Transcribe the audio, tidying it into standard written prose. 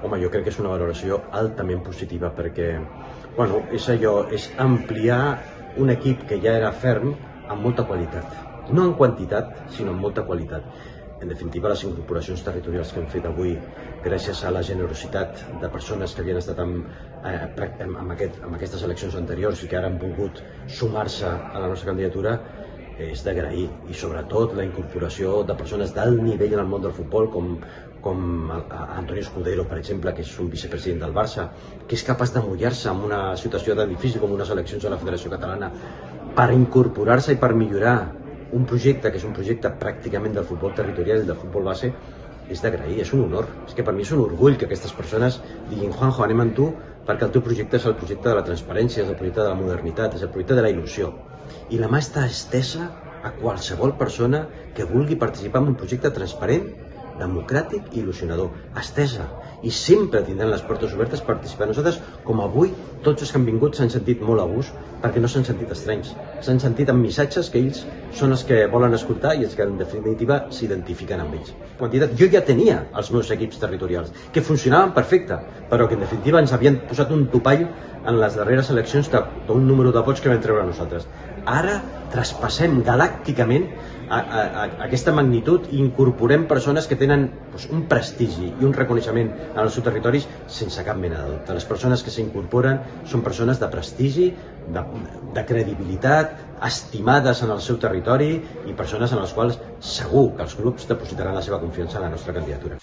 Home, jo crec que és una valoració altament positiva perquè, bueno, és allò, és ampliar un equip que ja era ferm amb molta qualitat. No en quantitat, sinó en molta qualitat. En definitiva, les incorporacions territorials que hem fet avui, gràcies a la generositat de persones que havien estat amb aquestes eleccions anteriors i que ara han volgut sumar-se a la nostra candidatura, és d'agrair. I sobretot la incorporació de persones d'alt nivell en el món del futbol, com Antonio Escudero, per exemple, que és un vicepresident del Barça, que és capaç de mullar-se en una situació tan difícil com unes eleccions a la Federació Catalana per incorporar-se i per millorar un projecte que és un projecte pràcticament del futbol territorial i del futbol base. És d'agrair, és un honor. És que per mi és un orgull que aquestes persones diguin: Juanjo, anem amb tu perquè el teu projecte és el projecte de la transparència, és el projecte de la modernitat, és el projecte de la il·lusió. I la mà està estesa a qualsevol persona que vulgui participar en un projecte transparent, democràtic i il·lusionador. Estesa. I sempre tindran les portes obertes per participar. Nosaltres, com avui, tots els que han vingut s'han sentit molt a gust perquè no s'han sentit estranys. S'han sentit amb missatges que ells són els que volen escoltar i els que en definitiva s'identifiquen amb ells. Jo ja tenia els meus equips territorials, que funcionaven perfecte, però que en definitiva ens havien posat un topall en les darreres eleccions d'un número de vots que vam treure nosaltres. Ara traspassem galàcticament aquesta magnitud i incorporem persones que tenen un prestigi i un reconeixement en els seus territoris sense cap mena de dubte. Les persones que s'incorporen són persones de prestigi, de credibilitat, estimades en el seu territori i persones en les quals segur que els clubs depositaran la seva confiança en la nostra candidatura.